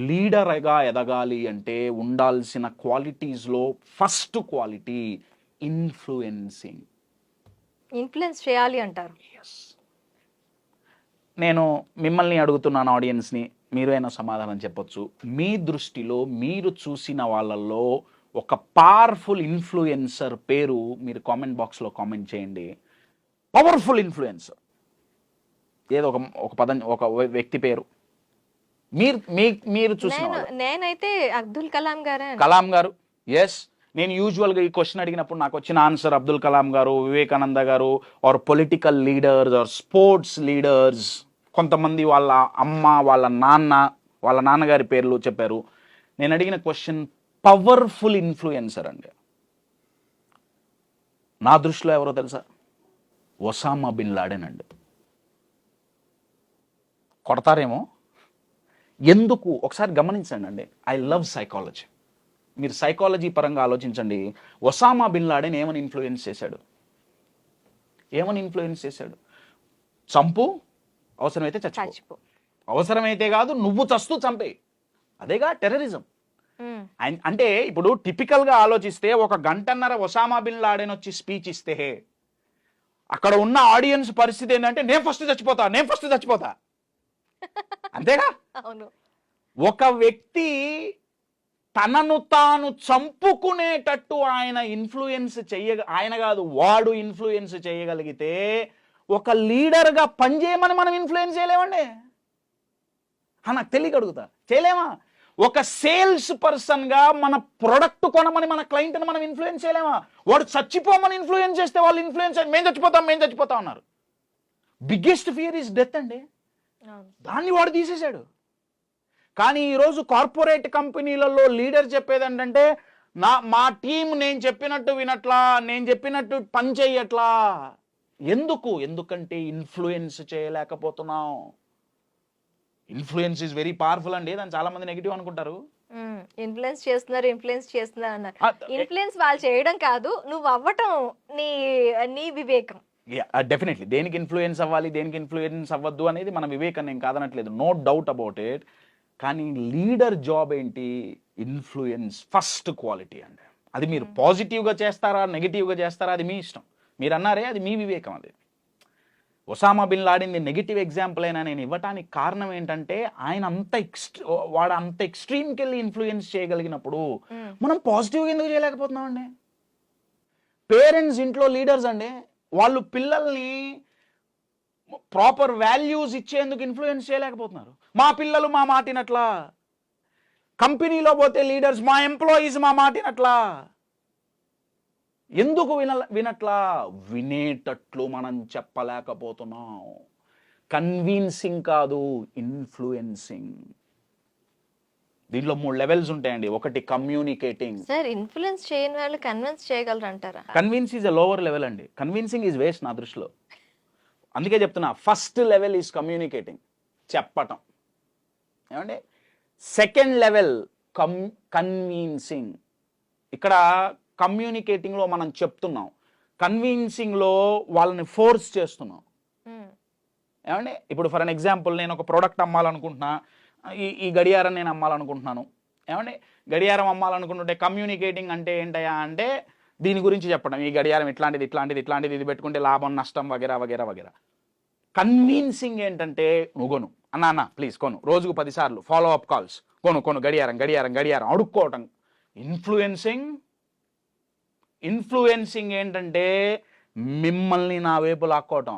లీడర్గా ఎదగాలి అంటే ఉండాల్సిన క్వాలిటీస్లో ఫస్ట్ క్వాలిటీ ఇన్ఫ్లుయెన్సింగ్. ఇన్ఫ్లుయెన్స్ చేయాలి అంటారు. నేను మిమ్మల్ని అడుగుతున్నాను, ఆడియన్స్ని, మీరైనా సమాధానం చెప్పొచ్చు. మీ దృష్టిలో మీరు చూసిన వాళ్ళల్లో ఒక పవర్ఫుల్ ఇన్ఫ్లుయెన్సర్ పేరు మీరు కామెంట్ బాక్స్లో కామెంట్ చేయండి. పవర్ఫుల్ ఇన్ఫ్లుయెన్సర్ ఏదో ఒక పదం, ఒక వ్యక్తి పేరు మీరు చూసిన వాళ్ళు. నేనైతే అబ్దుల్ కలాం గారే. కలాం గారు, ఎస్. నేను యూజువల్గా ఈ క్వశ్చన్ అడిగినప్పుడు నాకు వచ్చిన ఆన్సర్ అబ్దుల్ కలాం గారు, వివేకానంద గారు, are political leaders are sports leaders. కొంతమంది వాళ్ళ అమ్మ, వాళ్ళ నాన్నగారి పేర్లు చెప్పారు. నేను అడిగిన క్వశ్చన్ పవర్ఫుల్ ఇన్ఫ్లుయెన్సర్ అండి. నా దృష్టిలో ఎవరో తెలుసా? ఒసామా బిన్ లాడెన్ అండి. కొడతారేమో, ఎందుకు ఒకసారి గమనించండి అండి. I love psychology. మీరు సైకాలజీ పరంగా ఆలోచించండి. ఒసామా బిన్ లాడెన్ ఏమని ఇన్ఫ్లుయెన్స్ చేశాడు? చంపు, అవసరమైతే చచ్చిపో. అవసరమైతే కాదు, నువ్వు చస్తూ చంపే. అదేగా టెర్రరిజం. అంటే ఇప్పుడు టిపికల్గా ఆలోచిస్తే ఒక గంటన్నర ఒసామా బిన్ లాడెన్ వచ్చి స్పీచ్ ఇస్తే అక్కడ ఉన్న ఆడియన్స్ పరిస్థితి ఏంటంటే నేను ఫస్ట్ చచ్చిపోతా అంతేగా. అవును. ఒక వ్యక్తి తనను తాను చంపుకునేటట్టు వాడు ఇన్ఫ్లుయెన్స్ చేయగలిగితే ఒక లీడర్గా పనిచేయమని మనం ఇన్ఫ్లుయెన్స్ చేయలేమండి. నాకు తెలియగలుగుతా, చేయలేమా? ఒక సేల్స్ పర్సన్గా మన ప్రొడక్ట్ కొనమని మన క్లయింట్ని మనం ఇన్ఫ్లుయెన్స్ చేయలేమా? వాడు చచ్చిపోమని ఇన్ఫ్లుయెన్స్ చేస్తే వాళ్ళు ఇన్ఫ్లుయెన్స్ మేము చచ్చిపోతాం అన్నారు. బిగ్గెస్ట్ ఫియర్ ఈజ్ డెత్ అండి. దాన్ని వాడు తీసేశాడు. కానీ ఈరోజు కార్పొరేట్ కంపెనీలలో లీడర్ చెప్పేది ఏంటంటే మా టీం నేను చెప్పినట్టు వినట్లా, నేను చెప్పినట్టు పని చెయ్యట్లా. ఎందుకంటే ఇన్ఫ్లుయెన్స్ చేయలేకపోతున్నాం. ఇన్ఫ్లుయెన్స్ ఈజ్ వెరీ పవర్ఫుల్ అండి. దాన్ని చాలా మంది నెగిటివ్ అనుకుంటారు. ఇన్ఫ్లుయెన్స్ చేస్తున్నారు అన్నారు. ఇన్ఫ్లుయెన్స్ వాళ్ళు చేయడం కాదు, నువ్వు అవ్వటం నీ వివేకం. డెఫినెట్లీ దేనికి ఇన్ఫ్లుయెన్స్ అవ్వాలి, దేనికి ఇన్ఫ్లుయెన్స్ అవ్వద్దు అనేది మన వివేకం, నేను కాదనట్లేదు, నో డౌట్ అబౌట్ ఇట్. కానీ లీడర్ జాబ్ ఏంటి? ఇన్ఫ్లుయెన్స్ ఫస్ట్ క్వాలిటీ అండి. అది మీరు పాజిటివ్గా చేస్తారా, నెగిటివ్గా చేస్తారా, అది మీ ఇష్టం. మీరు అన్నారే, అది మీ వివేకం. అది Osama bin Laden negative example అయినా నేను ఇవ్వటానికి కారణం ఏంటంటే ఆయన వాడు అంత ఎక్స్ట్రీమ్కి వెళ్ళి ఇన్ఫ్లుయెన్స్ చేయగలిగినప్పుడు మనం పాజిటివ్గా ఎందుకు చేయలేకపోతున్నామండి? పేరెంట్స్ ఇంట్లో లీడర్స్ అండి, వాళ్ళు పిల్లల్ని ప్రాపర్ వాల్యూస్ ఇచ్చేందుకు ఇన్ఫ్లుయెన్స్ చేయలేకపోతున్నారు. మా పిల్లలు మా మాటినట్లా. కంపెనీలో పోతే లీడర్స్ మా ఎంప్లాయీస్ మా మాటినట్లా. ఎందుకు వినట్లా? వినేటట్లు మనం చెప్పలేకపోతున్నాం. కన్విన్సింగ్ కాదు, ఇన్ఫ్లుయెన్సింగ్. దీంట్లో 3 లెవెల్స్ ఉంటాయండి. ఒకటి కమ్యూనికేటింగ్. సార్, ఇన్ఫ్లుయెన్స్ చేయని వాళ్ళు కన్విన్స్ చేయగలరు అంటారా? Convince is a lower level అండి. కన్విన్సింగ్ ఈజ్ వేస్ట్ నా దృష్టిలో. అందుకే చెప్తున్నా, ఫస్ట్ లెవెల్ ఈజ్ కమ్యూనికేటింగ్, చెప్పటం. ఏమండి? Second level convincing. ఇక్కడ కమ్యూనికేటింగ్లో మనం చెప్తున్నాం, కన్విన్సింగ్లో వాళ్ళని ఫోర్స్ చేస్తున్నాం. ఏమండి? ఇప్పుడు ఫర్ అన్ ఎగ్జాంపుల్, నేను ఒక ప్రోడక్ట్ అమ్మాలనుకుంటున్నా, ఈ గడియారం నేను అమ్మాలనుకుంటున్నాను. ఏమండి? గడియారం అమ్మాలనుకుంటుంటే కమ్యూనికేటింగ్ అంటే ఏంటయా అంటే దీని గురించి చెప్పడం. ఈ గడియారం ఇట్లాంటిది, ఇది పెట్టుకుంటే లాభం నష్టం వగేరా వగేరా వగేరా. కన్విన్సింగ్ ఏంటంటే నువ్వు కొను అన్నా ప్లీజ్ కొను, రోజుకు 10 సార్లు ఫాలో అప్ కాల్స్, కొను గడియారం అడుక్కోవటం. ఇన్ఫ్లుయెన్సింగ్ ఏంటంటే మిమ్మల్ని నా వైపు లాక్కోవటం.